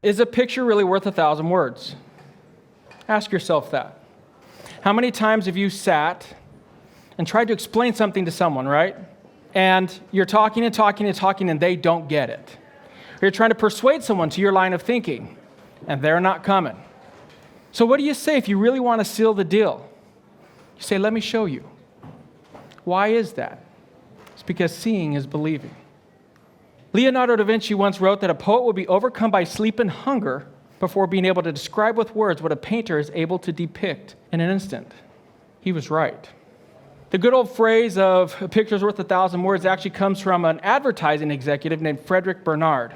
Is a picture really worth 1,000 words? Ask yourself that. How many times have you sat and tried to explain something to someone, right? And you're talking and talking and talking and they don't get it. Or you're trying to persuade someone to your line of thinking and they're not coming. So what do you say if you really want to seal the deal? You say, let me show you. Why is that? It's because seeing is believing. Leonardo da Vinci once wrote that a poet would be overcome by sleep and hunger before being able to describe with words what a painter is able to depict in an instant. He was right. The good old phrase of a picture's worth 1,000 words actually comes from an advertising executive named Frederick Bernard.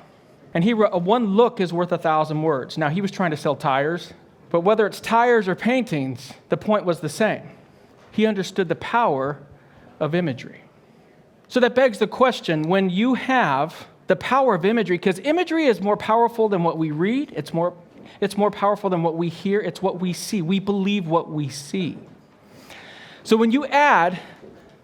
And he wrote, one look is worth 1,000 words. Now, he was trying to sell tires, but whether it's tires or paintings, the point was the same. He understood the power of imagery. So that begs the question, when you have the power of imagery, because imagery is more powerful than what we read, it's more powerful than what we hear, it's what we see. We believe what we see. So when you add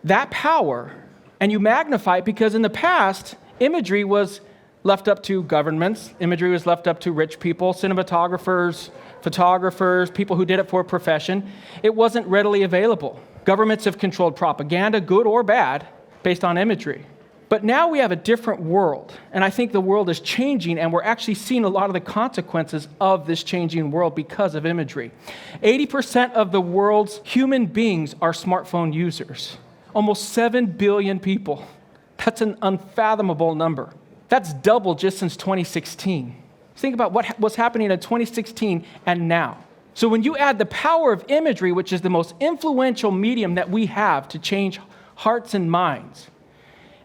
that power and you magnify it, because in the past, imagery was left up to governments, imagery was left up to rich people, cinematographers, photographers, people who did it for a profession. It wasn't readily available. Governments have controlled propaganda, good or bad, based on imagery. But now we have a different world, and I think the world is changing, and we're actually seeing a lot of the consequences of this changing world because of imagery. 80% of the world's human beings are smartphone users. Almost 7 billion people. That's an unfathomable number. That's double just since 2016. Think about what was happening in 2016 and now. So when you add the power of imagery, which is the most influential medium that we have to change hearts and minds,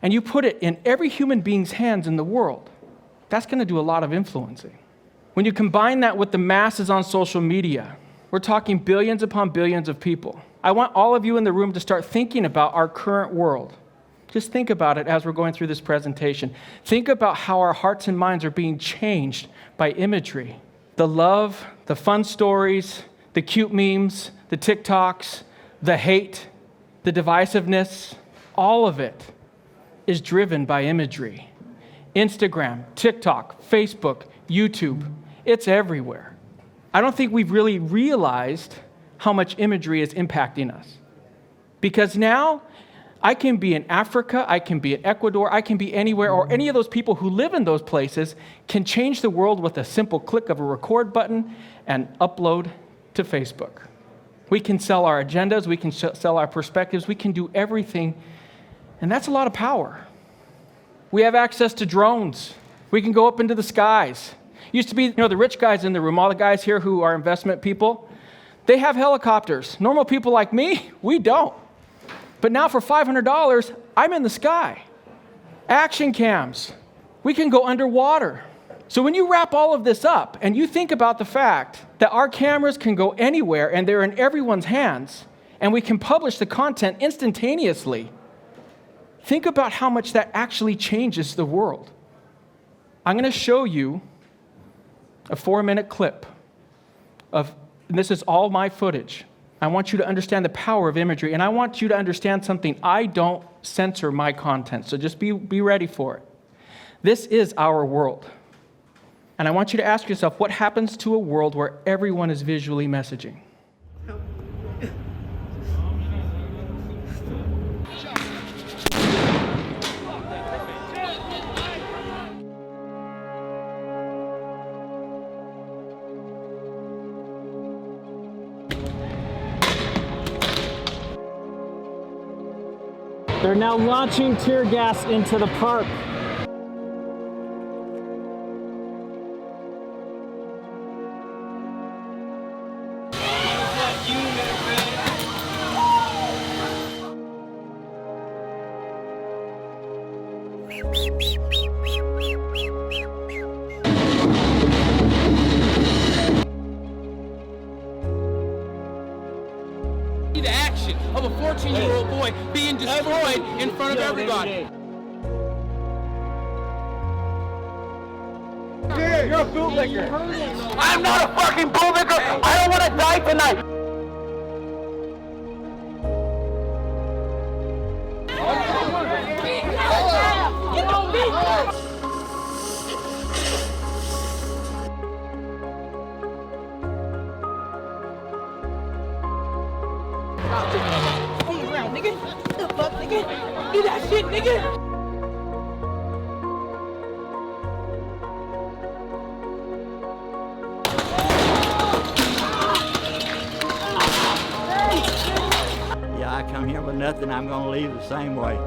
and you put it in every human being's hands in the world, that's going to do a lot of influencing. When you combine that with the masses on social media, we're talking billions upon billions of people. I want all of you in the room to start thinking about our current world. Just think about it as we're going through this presentation. Think about how our hearts and minds are being changed by imagery. The love, the fun stories, the cute memes, the TikToks, the hate, the divisiveness, all of it is driven by imagery. Instagram, TikTok, Facebook, YouTube, it's everywhere. I don't think we've really realized how much imagery is impacting us. Because now, I can be in Africa, I can be in Ecuador, I can be anywhere, or any of those people who live in those places can change the world with a simple click of a record button and upload to Facebook. We can sell our agendas, we can sell our perspectives, we can do everything, and that's a lot of power. We have access to drones. We can go up into the skies. Used to be, the rich guys in the room, all the guys here who are investment people, they have helicopters. Normal people like me, we don't. But now for $500, I'm in the sky. Action cams. We can go underwater. So when you wrap all of this up and you think about the fact that our cameras can go anywhere and they're in everyone's hands and we can publish the content instantaneously, think about how much that actually changes the world. I'm going to show you a 4-minute clip and this is all my footage. I want you to understand the power of imagery, and I want you to understand something. I don't censor my content, so just be ready for it. This is our world. And I want you to ask yourself, what happens to a world where everyone is visually messaging? They're now launching tear gas into the park. The action of a 14-year-old boy being destroyed in front of everybody. You're a bootlicker. I'm not a fucking bootlicker. I don't want to die tonight. On the ground, nigga. The fuck, nigga? Get that shit, nigga. Yeah, I come here with nothing. I'm going to leave the same way.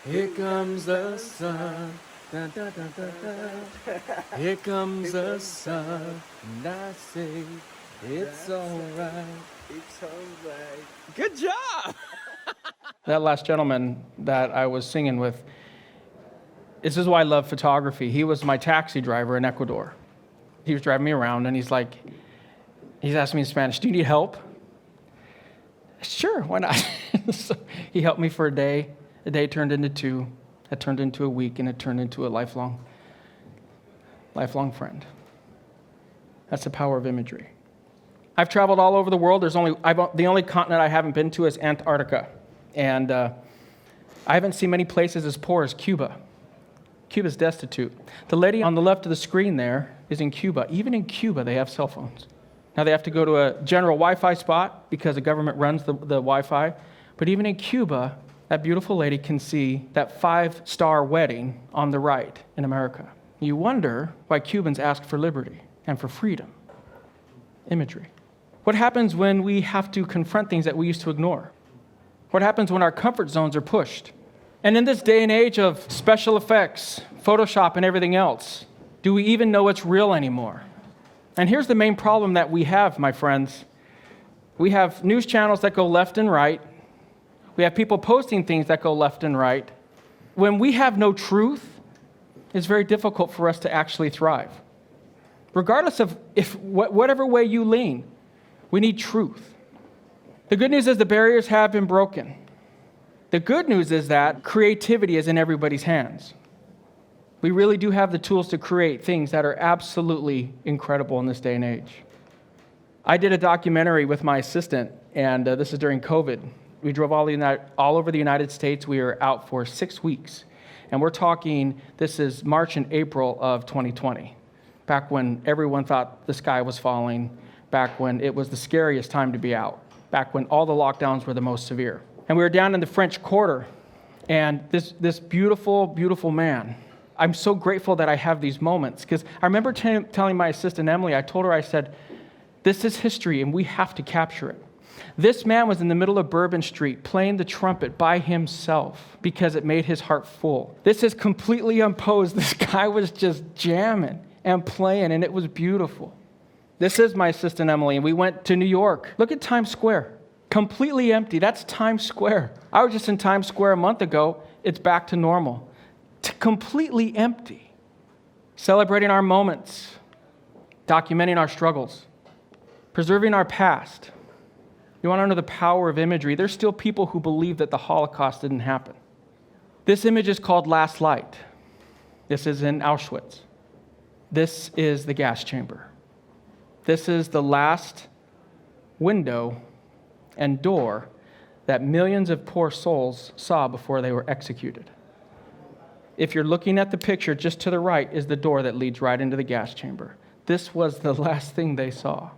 Here comes the sun. Dun, dun, dun, dun, dun. Here comes the sun. And I say, it's alright. It's alright. Good job! That last gentleman that I was singing with, this is why I love photography. He was my taxi driver in Ecuador. He was driving me around, and he's asking me in Spanish, do you need help? Sure, why not? So he helped me for a day. A day turned into 2. It turned into a week, and it turned into a lifelong friend. That's the power of imagery. I've traveled all over the world. The only continent I haven't been to is Antarctica. And I haven't seen many places as poor as Cuba. Cuba's destitute. The lady on the left of the screen there is in Cuba. Even in Cuba, they have cell phones. Now, they have to go to a general Wi-Fi spot because the government runs the Wi-Fi. But even in Cuba, that beautiful lady can see that 5-star wedding on the right in America. You wonder why Cubans ask for liberty and for freedom. Imagery. What happens when we have to confront things that we used to ignore? What happens when our comfort zones are pushed? And in this day and age of special effects, Photoshop and everything else, do we even know what's real anymore? And here's the main problem that we have, my friends. We have news channels that go left and right. We have people posting things that go left and right. When we have no truth, it's very difficult for us to actually thrive. Regardless of whatever way you lean, we need truth. The good news is the barriers have been broken. The good news is that creativity is in everybody's hands. We really do have the tools to create things that are absolutely incredible in this day and age. I did a documentary with my assistant, and this is during COVID. We drove all over the United States. We were out for 6 weeks. And we're talking, this is March and April of 2020. back when everyone thought the sky was falling, back when it was the scariest time to be out, back when all the lockdowns were the most severe. And we were down in the French Quarter, and this beautiful, beautiful man, I'm so grateful that I have these moments, because I remember telling my assistant, Emily, I told her, I said, this is history, and we have to capture it. This man was in the middle of Bourbon Street playing the trumpet by himself because it made his heart full. This is completely unposed. This guy was just jamming and playing, and it was beautiful. This is my assistant, Emily, and we went to New York. Look at Times Square. Completely empty. That's Times Square. I was just in Times Square a month ago. It's back to normal. Completely empty. Celebrating our moments, documenting our struggles, preserving our past. You want to know the power of imagery? There's still people who believe that the Holocaust didn't happen. This image is called Last Light. This is in Auschwitz. This is the gas chamber. This is the last window and door that millions of poor souls saw before they were executed. If you're looking at the picture, just to the right is the door that leads right into the gas chamber. This was the last thing they saw.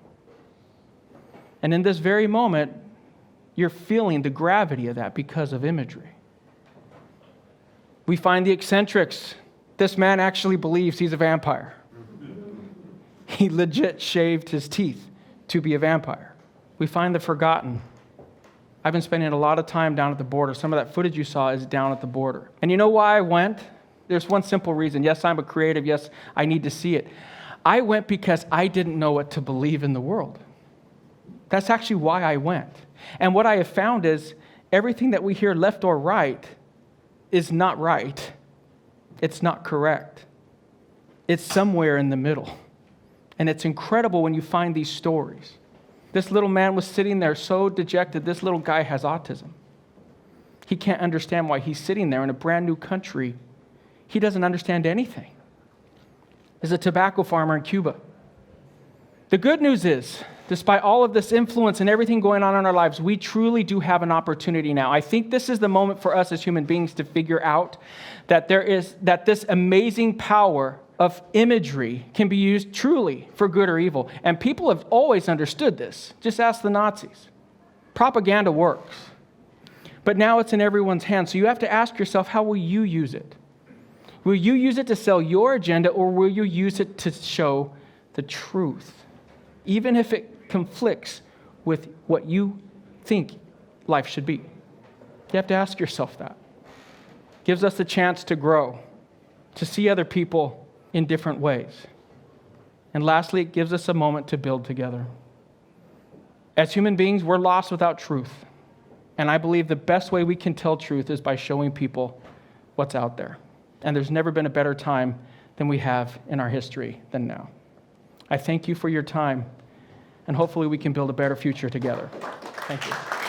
And in this very moment, you're feeling the gravity of that because of imagery. We find the eccentrics. This man actually believes he's a vampire. He legit shaved his teeth to be a vampire. We find the forgotten. I've been spending a lot of time down at the border. Some of that footage you saw is down at the border. And you know why I went? There's one simple reason. Yes, I'm a creative. Yes, I need to see it. I went because I didn't know what to believe in the world. That's actually why I went. And what I have found is everything that we hear left or right is not right. It's not correct. It's somewhere in the middle. And it's incredible when you find these stories. This little man was sitting there so dejected. This little guy has autism. He can't understand why he's sitting there in a brand new country. He doesn't understand anything. He's a tobacco farmer in Cuba. The good news is, despite all of this influence and everything going on in our lives, we truly do have an opportunity now. I think this is the moment for us as human beings to figure out that this amazing power of imagery can be used truly for good or evil. And people have always understood this. Just ask the Nazis. Propaganda works. But now it's in everyone's hands. So you have to ask yourself, how will you use it? Will you use it to sell your agenda, or will you use it to show the truth? Even if it conflicts with what you think life should be. You have to ask yourself that. It gives us a chance to grow, to see other people in different ways. And lastly, it gives us a moment to build together. As human beings, we're lost without truth. And I believe the best way we can tell truth is by showing people what's out there. And there's never been a better time than we have in our history than now. I thank you for your time, and hopefully we can build a better future together. Thank you.